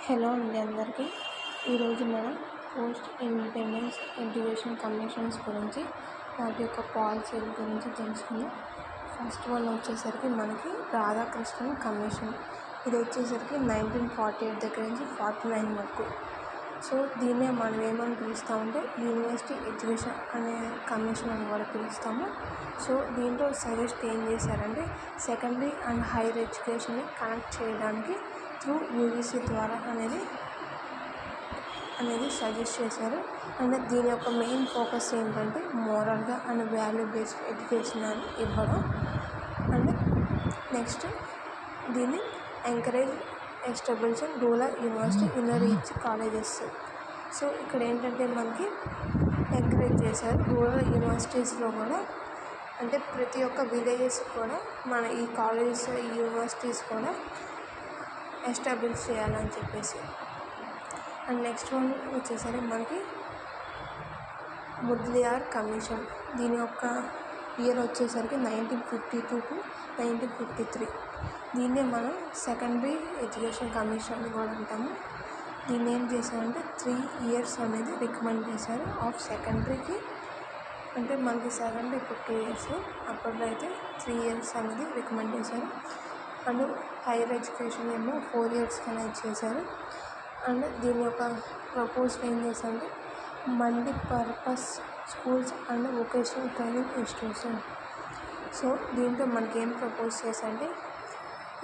Hello అండి అందరికీ. ఈరోజు మనం పోస్ట్ ఇండిపెండెన్స్ ఎడ్యుకేషన్ కమిషన్స్ గురించి వాటి యొక్క పాలసీల గురించి తెలుసుకుందాం. ఫస్ట్ వన్ వచ్చేసరికి మనకి రాధాకృష్ణన్ కమిషన్. ఇది వచ్చేసరికి 1948 దగ్గర నుంచి 49 వరకు. సో దీన్నే మనం ఏమని పిలుస్తామంటే యూనివర్సిటీ ఎడ్యుకేషన్ అనే కమిషన్ అని కూడా పిలుస్తాము. సో దీంట్లో సజెస్ట్ ఏం చేశారంటే సెకండరీ అండ్ హైయర్ ఎడ్యుకేషన్ని కనెక్ట్ చేయడానికి త్రూ యూజీసీ ద్వారా అనేది సజెస్ట్ చేశారు. అండ్ దీని యొక్క మెయిన్ ఫోకస్ ఏంటంటే మోరల్గా అండ్ వాల్యూ బేస్డ్ ఎడ్యుకేషన్ అని ఇవ్వడం. అండ్ నెక్స్ట్ దీన్ని encourage establishing rural university in reach colleges. So ఇక్కడ ఏంటంటే మనకి ఎంకరేజ్ చేశారు రూరల్ యూనివర్సిటీస్లో కూడా, అంటే ప్రతి ఒక్క విలేజెస్ కూడా మన ఈ కాలేజెస్ ఈ యూనివర్సిటీస్ కూడా ఎస్టాబ్లిష్ చేయాలని చెప్పేసి. అండ్ నెక్స్ట్ వన్ వచ్చేసరికి మనకి ముద్లియార్ కమిషన్. దీని యొక్క ఇయర్ వచ్చేసరికి 1952 to 1953. దీన్నే మనం సెకండరీ ఎడ్యుకేషన్ కమిషన్ అని కూడా అంటాము. దీన్ని ఏం చేశారంటే 3 years అనేది రికమెండ్ చేశారు ఆఫ్ సెకండరీకి. అంటే మనకి సెకండరీ ఇప్పుడు 2 years, అప్పట్లో అయితే 3 years అనేది రికమెండ్ చేశారు. అండ్ హైయర్ ఎడ్యుకేషన్ ఏమో 4 years అనేది చేశారు. అండ్ దీని యొక్క ప్రపోజల్ ఏం చేశారంటే multipurpose schools and vocational training institution. So దీంట్లో మనకి ఏం ప్రపోజ్ చేశారంటే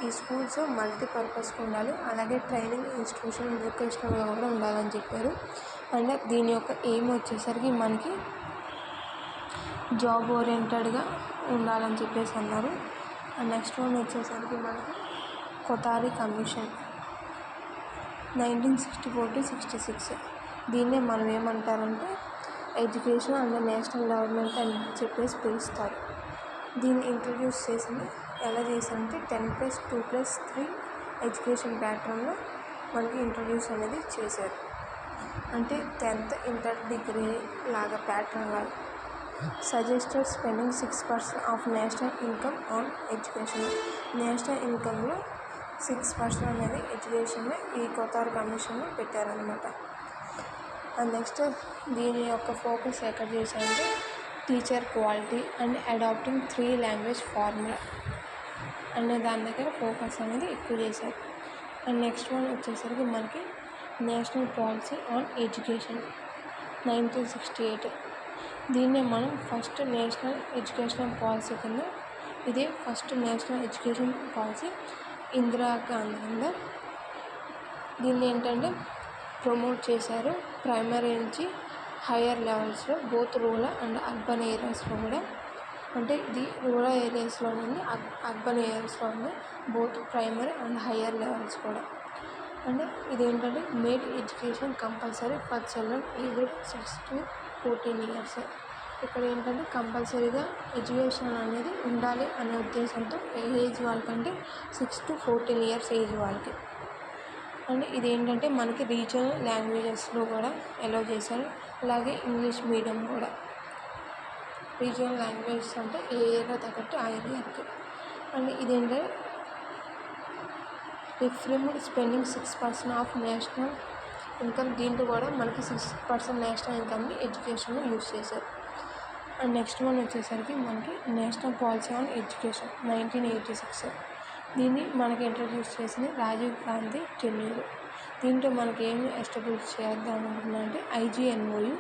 ఈ స్కూల్స్ మల్టీపర్పస్గా ఉండాలి, అలాగే ట్రైనింగ్ ఇన్స్టిట్యూషన్ వొకేషనల్గా కూడా ఉండాలని చెప్పారు. అండ్ దీని యొక్క ఎయిమ్ వచ్చేసరికి మనకి జాబ్ ఓరియంటెడ్గా ఉండాలని చెప్పేసి అన్నారు. అండ్ నెక్స్ట్ వన్ వచ్చేసరికి మనకి కొతారి కమిషన్ 1964 to 66. దీన్నే మనం ఏమంటారంటే ఎడ్యుకేషన్ అండ్ నేషనల్ డెవలప్మెంట్ అని చెప్పేసి పిలుస్తారు. దీన్ని ఇంట్రడ్యూస్ చేసింది ఎలా చేశారంటే 10+2+3 ఎడ్యుకేషన్ ప్యాటర్న్లో మనకి ఇంట్రడ్యూస్ అనేది చేశారు. అంటే 10th ఇంటర్ డిగ్రీ లాగా ప్యాటర్న్ లాగా. Suggested spending 6% of national income on education. National ఇన్కంలో 6% అనేది ఎడ్యుకేషన్లో ఈ కొత్త కమిషన్లో పెట్టారనమాట. అండ్ నెక్స్ట్ దీని యొక్క ఫోకస్ ఎక్కడ చేశారంటే teacher quality and adopting 3 language formula అనే దాని దగ్గర ఫోకస్ అనేది ఎక్కువ చేశారు. అండ్ నెక్స్ట్ వన్ వచ్చేసరికి మనకి నేషనల్ పాలసీ ఆన్ ఎడ్యుకేషన్ 1968. దీన్నే మనం ఫస్ట్ నేషనల్ ఎడ్యుకేషనల్ పాలసీ కింద, ఇదే first national education policy Indira Gandhi కింద. దీన్ని ఏంటంటే ప్రమోట్ చేశారు ప్రైమరీ నుంచి హయ్యర్ లెవెల్స్లో, బోత్ రూరల్ అండ్ అర్బన్ ఏరియాస్లో కూడా. అంటే ఇది రూరల్ ఏరియాస్లో ఉంది, అర్బన్ ఏరియాస్లో ఉంది, both primary and higher levels కూడా. అంటే ఇదేంటంటే made education compulsory for children aged 6 to 14 years. ఇక్కడ ఏంటంటే కంపల్సరీగా ఎడ్యుకేషన్ అనేది ఉండాలి అనే ఉద్దేశంతో ఏజ్ వాళ్ళకంటే 6 to 14 years ఏజ్ వాళ్ళకి. అండ్ ఇదేంటంటే మనకి రీజనల్ లాంగ్వేజెస్లో కూడా అలౌ చేశారు, అలాగే ఇంగ్లీష్ మీడియం కూడా. రీజనల్ లాంగ్వేజెస్ అంటే ఏ ఏరియా తగ్గట్టు ఆ ఏరియాకి. అండ్ ఇదేంటంటే రిఫ్రెమ్డ్ స్పెండింగ్ 6% ఆఫ్ నేషనల్ ఇన్కమ్. దీంట్లో కూడా మనకి 6% నేషనల్ ఇన్కమ్ని ఎడ్యుకేషన్లో యూజ్ చేశారు. అండ్ నెక్స్ట్ వన్ వచ్చేసరికి మనకి నేషనల్ పాలసీ ఆన్ ఎడ్యుకేషన్ 1986. దీన్ని మనకి ఇంట్రడ్యూస్ చేసింది రాజీవ్ గాంధీ టెన్యూర్. దీంట్లో మనకి ఏమి ఎస్టాబ్లిష్ చేద్దాం అనుకుంటున్నామంటే IGNOU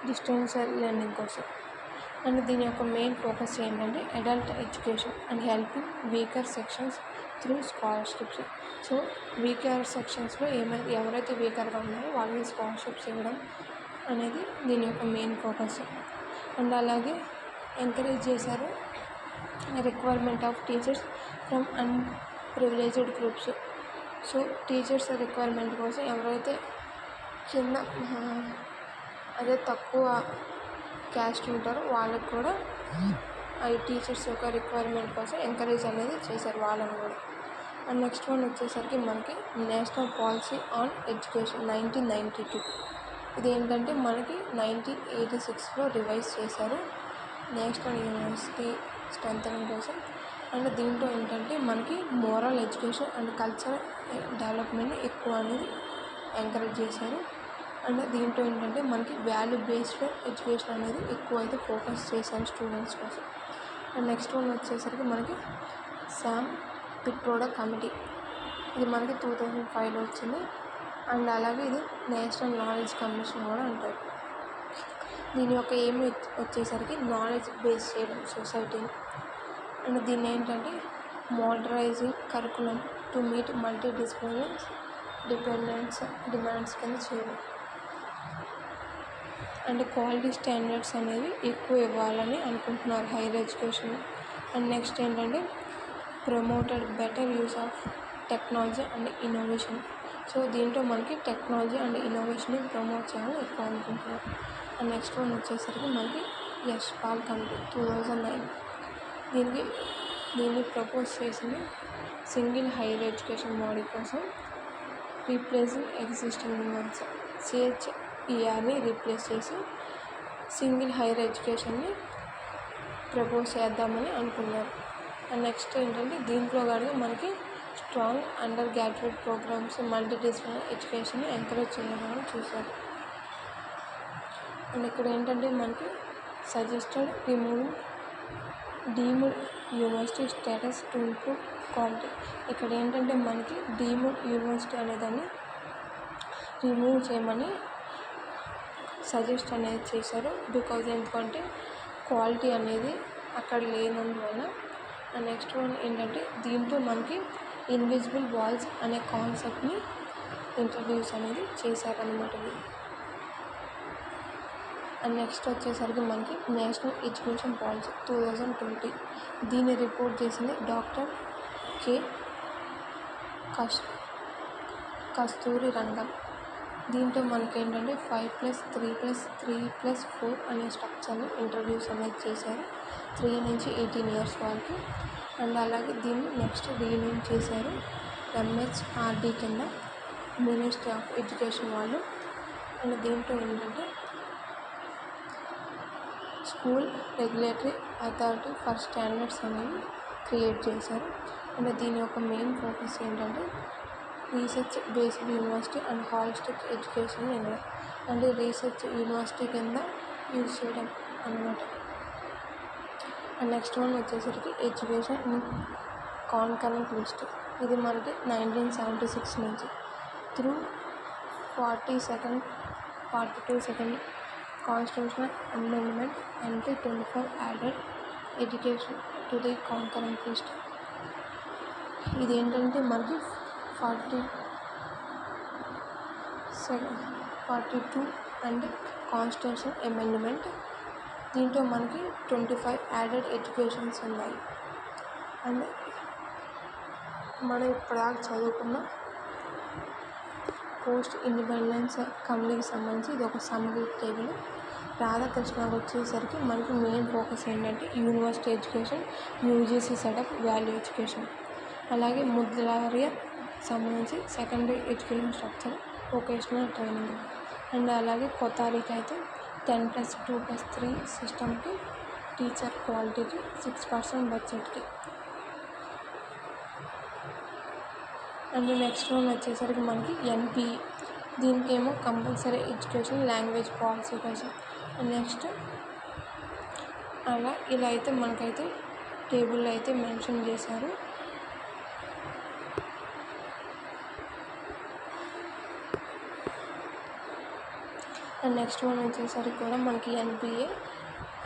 డిస్టెన్స్ లెర్నింగ్ కోసం. అండ్ దీని యొక్క మెయిన్ ఫోకస్ ఏంటంటే adult education and helping weaker sections through scholarships. So weaker సెక్షన్స్లో ఎవరైతే వీకర్గా ఉన్నారో వాళ్ళకి స్కాలర్షిప్స్ ఇవ్వడం అనేది దీని యొక్క మెయిన్ ఫోకస్. అండ్ అలాగే ఎంకరేజ్ చేశారు requirement of teachers from unprivileged groups. So teachers requirement కోసం ఎవరైతే చిన్న అదే తక్కువ క్యాస్ట్ ఉంటారో వాళ్ళకు కూడా ఈ టీచర్స్ యొక్క రిక్వైర్మెంట్ కోసం ఎంకరేజ్ అనేది చేశారు వాళ్ళని కూడా. అండ్ నెక్స్ట్ వన్ వచ్చేసరికి మనకి నేషనల్ పాలసీ ఆన్ ఎడ్యుకేషన్ 1992. ఇదేంటంటే మనకి 1986లో రివైజ్ చేశారు నేషనల్ యూనివర్సిటీ స్ట్రెంథనింగ్ కోసం. అండ్ దీంట్లో ఏంటంటే మనకి moral education and cultural development ఎక్కువ అనేది ఎంకరేజ్ చేశారు. అండ్ దీంట్లో ఏంటంటే మనకి వాల్యూ బేస్డ్ ఎడ్యుకేషన్ అనేది ఎక్కువ అయితే ఫోకస్ చేశారు స్టూడెంట్స్ కోసం. అండ్ నెక్స్ట్ వన్ వచ్చేసరికి మనకి శామ్ పిట్రోడా కమిటీ. ఇది మనకి 2005లో వచ్చింది. అండ్ అలాగే ఇది నేషనల్ నాలెడ్జ్ కమిషన్ కూడా అంటారు. దీని యొక్క ఎయిమ్ వచ్చేసరికి నాలెడ్జ్ బేస్ చేయడం సొసైటీని. అండ్ దీన్ని ఏంటంటే modernising curriculum to meet multi demands కింద చేయడం. అండ్ క్వాలిటీ స్టాండర్డ్స్ అనేవి ఎక్కువ ఇవ్వాలని అనుకుంటున్నారు హైయర్ ఎడ్యుకేషన్. అండ్ నెక్స్ట్ ఏంటంటే promoted better use of technology and innovation. So దీంట్లో మనకి టెక్నాలజీ అండ్ ఇన్నోవేషన్ని ప్రమోట్ చేయాలని ఎక్కువ అనుకుంటున్నారు. అండ్ నెక్స్ట్ వన్ వచ్చేసరికి మనకి యష్ పాల్ కమిటీ 2009. దీన్ని ప్రపోజ్ చేసింది సింగిల్ హైయర్ ఎడ్యుకేషన్ మోడల్ కోసం రీప్లేసింగ్ ఎగ్జిస్టింగ్ వన్స్. CHERని రీప్లేస్ చేసి సింగిల్ హైయర్ ఎడ్యుకేషన్ని ప్రపోజ్ చేద్దామని అనుకున్నారు. అండ్ నెక్స్ట్ ఏంటంటే దీంట్లో కానీ మనకి strong undergraduate programmes multidisciplinary ఎడ్యుకేషన్ని ఎంకరేజ్ చేయాలని చూశారు. అండ్ ఇక్కడ ఏంటంటే మనకి suggested removing deemed university status to improve quality. ఇక్కడ ఏంటంటే మనకి డీమ్డ్ యూనివర్సిటీ అనేదాన్ని రిమూవ్ చేయమని సజెస్ట్ అనేది చేశారు. బికాజ్ ఎందుకంటే క్వాలిటీ అనేది అక్కడ లేనందువల్ల. అండ్ నెక్స్ట్ వన్ ఏంటంటే దీంట్లో మనకి ఇన్విజిబుల్ వాల్స్ అనే కాన్సెప్ట్ని ఇంట్రడ్యూస్ అనేది చేశారనమాట. అండ్ నెక్స్ట్ వచ్చేసరికి మనకి నేషనల్ ఎడ్యుకేషన్ పాలసీ 2020. దీన్ని రిపోర్ట్ చేసింది డాక్టర్ కె కస్తూరి రంగన్. దీంట్లో మనకి ఏంటంటే 5+3+3+4 అనే స్ట్రక్చర్ని ఇంట్రడ్యూస్ అనేది చేశారు 3 నుంచి 18 ఇయర్స్ వరకు. అండ్ అలాగే దీన్ని నెక్స్ట్ రీనేమ్ చేశారు MHRD కింద మినిస్ట్రీ ఆఫ్ ఎడ్యుకేషన్ వాళ్ళు. అండ్ దీంట్లో ఏంటంటే school regulatory authority for standards అనేవి క్రియేట్ చేశారు. అండ్ దీని యొక్క మెయిన్ ఫోకస్ ఏంటంటే research based university and holistic education అంటే రీసెర్చ్ యూనివర్సిటీ కింద యూజ్ చేయడం అన్నమాట. అండ్ నెక్స్ట్ వన్ వచ్చేసరికి ఎడ్యుకేషన్ ఇన్ కాన్కరెంట్ లిస్ట్. ఇది మనకి 1976 నుంచి through 42nd constitutional amendment and 25 added education to the concurrent list. ఇదేంటంటే మనకి 42 అండ్ కాన్స్టిట్యూషన్ అమెండ్మెంట్. దీంట్లో మనకి 25 యాడెడ్ ఎడ్యుకేషన్స్ ఉన్నాయి. అండ్ మనం ఇప్పటిదాకా చదువుకున్న పోస్ట్ ఇండిపెండెన్స్ కమిటీకి సంబంధించి ఇది ఒక సమ్మరీ టేబుల్. రాధాకృష్ణకి వచ్చేసరికి మనకి మెయిన్ ఫోకస్ ఏంటంటే university education, UGC setup, value education. అలాగే ముద్లారియా సంబంధించి secondary education structure, vocational training. And అలాగే కొత్తారికి అయితే 10+2+3 సిస్టమ్కి, టీచర్ క్వాలిటీకి 6% బడ్జెట్కి. అండ్ నెక్స్ట్ వన్ వచ్చేసరికి మనకి NPE. దీనికి ఏమో కంపల్సరీ ఎడ్యుకేషన్ లాంగ్వేజ్ పాలసీ కోసం. అండ్ నెక్స్ట్ ఇలా అయితే మనకైతే టేబుల్లో అయితే మెన్షన్ చేశారు. అండ్ నెక్స్ట్ వన్ వచ్చేసరికి కూడా మనకి NPA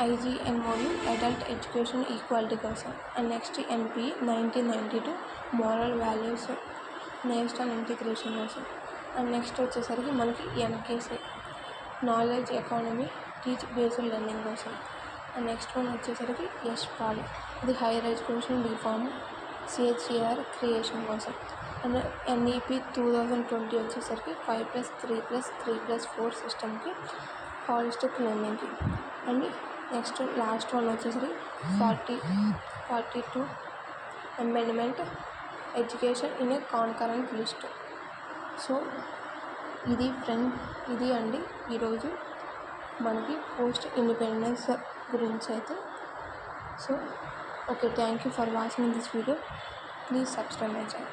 IGMOU adult education equality కోసం. And next NPE 1992 moral values national integration కోసం. అండ్ నెక్స్ట్ వచ్చేసరికి మనకి NKC knowledge economy teach based learning కోసం. అండ్ నెక్స్ట్ వన్ వచ్చేసరికి యష్ పాల్, ఇది higher education reform CHER creation కోసం. అండ్ NEP 2020 వచ్చేసరికి 5+3+3+4 సిస్టమ్కి, హాలిస్టిక్ లెర్నింగ్కి. అండ్ నెక్స్ట్ లాస్ట్ వన్ వచ్చేసరికి 42 amendment education in a concurrent list. So ఇది అండి ఈరోజు మనకి పోస్ట్ ఇండిపెండెన్స్ గురించి అయితే. So okay, thank you for watching this video. Please subscribe my channel.